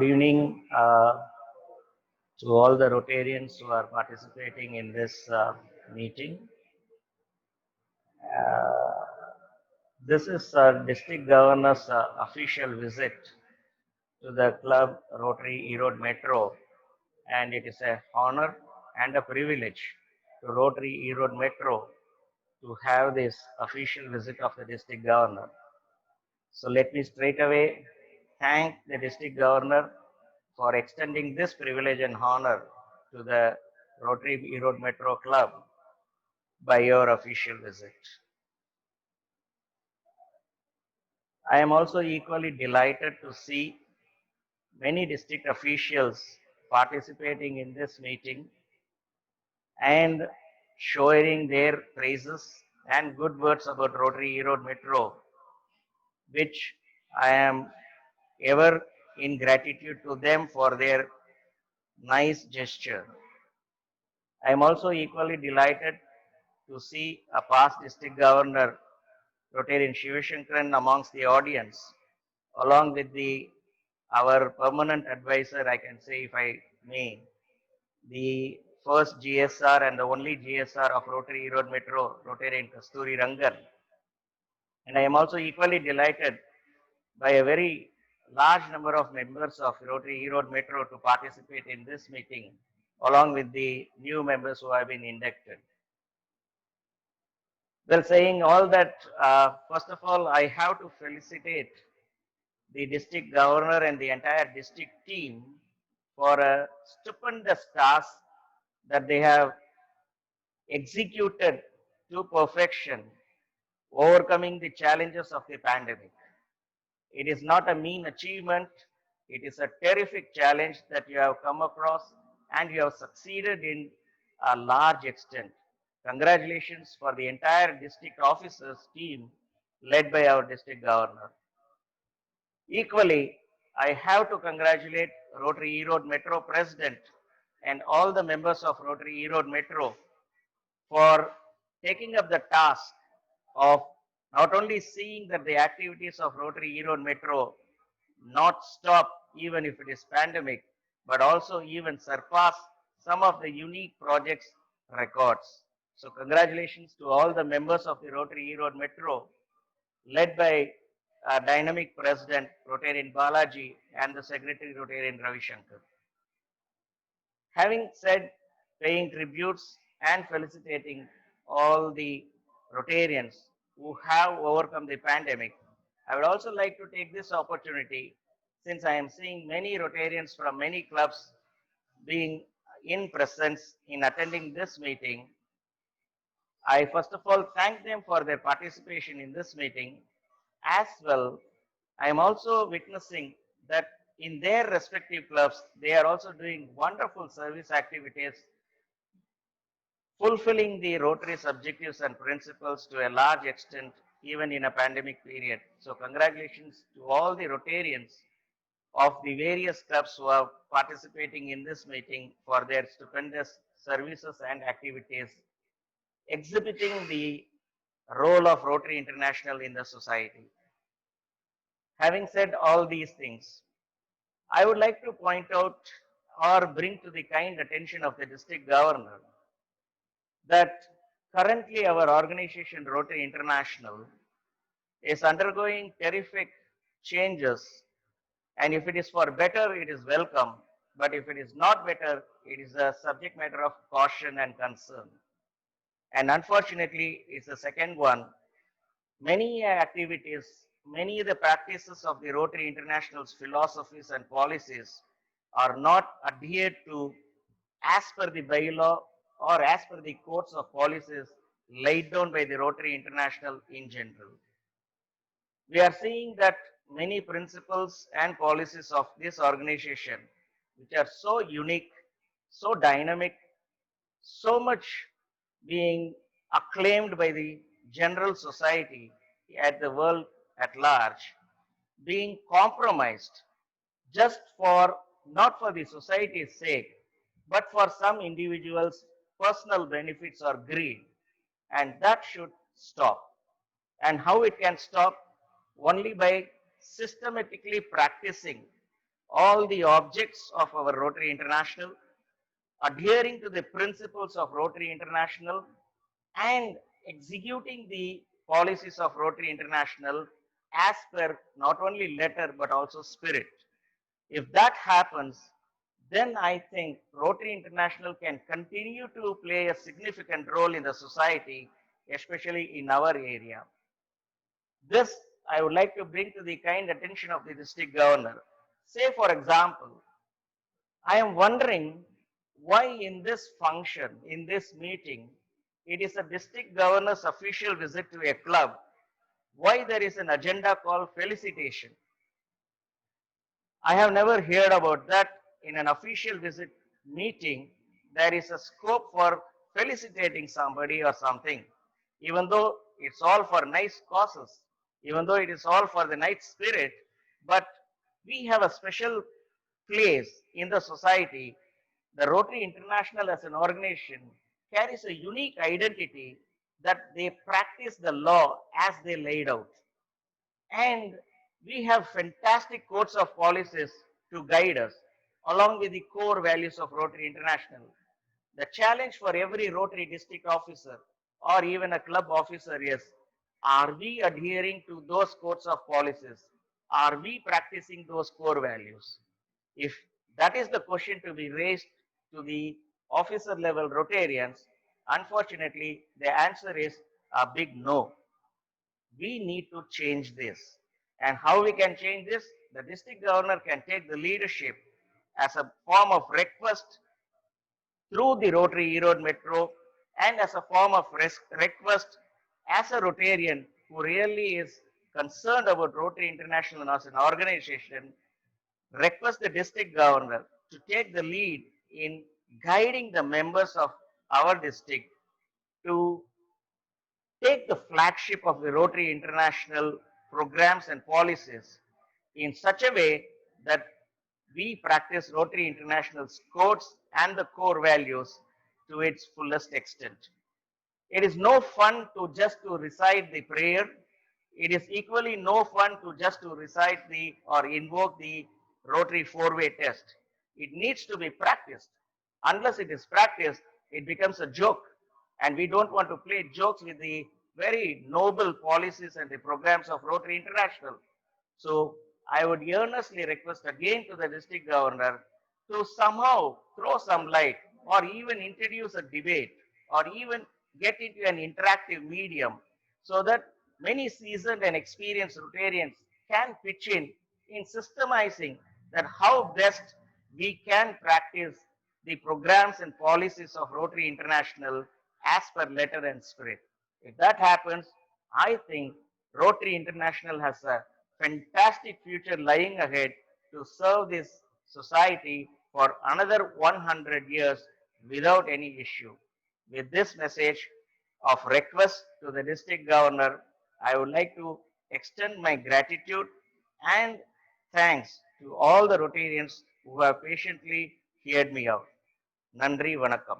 Good evening to all the Rotarians who are participating in this meeting. Uh, this is District Governor's official visit to the club Rotary Erode Metro, and it is a honor and a privilege to Rotary Erode Metro to have this official visit of the District Governor. So let me straight away thank the District Governor for extending this privilege and honor to the Rotary Erode Metro Club by your official visit. I am also equally delighted to see many district officials participating in this meeting and showing their praises and good words about Rotary Erode Metro, which I am ever in gratitude to them for their nice gesture. I am also equally delighted to see a past district governor, Rotarian Shivashankaran, amongst the audience, along with our permanent advisor, I can say if I may, the first GSR and the only GSR of Rotary Erode Metro, Rotarian Kasturi Rangan. And I am also equally delighted by a very large number of members of Rotary Erode Metro to participate in this meeting, along with the new members who have been inducted. Well, saying all that, first of all, I have to felicitate the district governor and the entire district team for a stupendous task that they have executed to perfection, overcoming the challenges of the pandemic. It is not a mean achievement. It is a terrific challenge that you have come across and you have succeeded in a large extent. Congratulations for the entire district officers team led by our district governor. Equally, I have to congratulate Rotary Erode Metro President and all the members of Rotary Erode Metro for taking up the task of not only seeing that the activities of Rotary Erode Metro not stop even if it is pandemic, but also even surpass some of the unique projects records. So congratulations to all the members of the Rotary Erode Metro, led by dynamic president Rotarian Balaji and the secretary Rotarian Ravi Shankar. Having said paying tributes and felicitating all the Rotarians who have overcome the pandemic, I would also like to take this opportunity, since I am seeing many Rotarians from many clubs being in presence in attending this meeting. I first of all thank them for their participation in this meeting. As well, I am also witnessing that in their respective clubs, they are also doing wonderful service activities, fulfilling the Rotary's objectives and principles to a large extent, even in a pandemic period. So congratulations to all the Rotarians of the various clubs who are participating in this meeting for their stupendous services and activities, exhibiting the role of Rotary International in the society. Having said all these things, I would like to point out or bring to the kind attention of the district governor that currently our organization Rotary International is undergoing terrific changes, and if it is for better, it is welcome, but if it is not better, it is a subject matter of caution and concern. And unfortunately, it's the second one. Many activities, many of the practices of the Rotary International's philosophies and policies are not adhered to as per the bylaw or as per the codes of policies laid down by the Rotary International in general. We are seeing that many principles and policies of this organization, which are so unique, so dynamic, so much being acclaimed by the general society at the world at large, being compromised just for not for the society's sake, but for some individuals' personal benefits or greed, and that should stop. And how it can stop? Only by systematically practicing all the objects of our Rotary International, adhering to the principles of Rotary International, and executing the policies of Rotary International as per not only letter but also spirit. If that happens, then I think Rotary International can continue to play a significant role in the society, especially in our area. This I would like to bring to the kind attention of the district governor. Say, for example, I am wondering why in this function, in this meeting, it is a district governor's official visit to a club, why there is an agenda called felicitation. I have never heard about that in an official visit meeting. There is a scope for felicitating somebody or something, even though it's all for nice causes, even though it is all for the nice spirit. But we have a special place in the society. The Rotary International as an organization carries a unique identity that they practice the law as they laid out. And we have fantastic codes of policies to guide us, along with the core values of Rotary International. The challenge for every Rotary district officer or even a club officer is, are we adhering to those codes of policies? Are we practicing those core values? If that is the question to be raised to the officer level Rotarians, unfortunately, the answer is a big no. We need to change this. And how we can change this? The district governor can take the leadership as a form of request through the Rotary Erode Metro and as a form of request as a Rotarian who really is concerned about Rotary International as an organization, request the district governor to take the lead in guiding the members of our district to take the flagship of the Rotary International programs and policies in such a way that we practice Rotary International's codes and the core values to its fullest extent. It is no fun to just to recite the prayer. It is equally no fun to just to recite the or invoke the Rotary four-way test. It needs to be practiced. Unless it is practiced, it becomes a joke. And we don't want to play jokes with the very noble policies and the programs of Rotary International. So I would earnestly request again to the district governor to somehow throw some light or even introduce a debate or even get into an interactive medium so that many seasoned and experienced Rotarians can pitch in systemizing that how best we can practice the programs and policies of Rotary International as per letter and spirit. If that happens, I think Rotary International has a fantastic future lying ahead to serve this society for another 100 years without any issue. With this message of request to the district governor, I would like to extend my gratitude and thanks to all the Rotarians who have patiently heard me out. Nandri Vanakkam.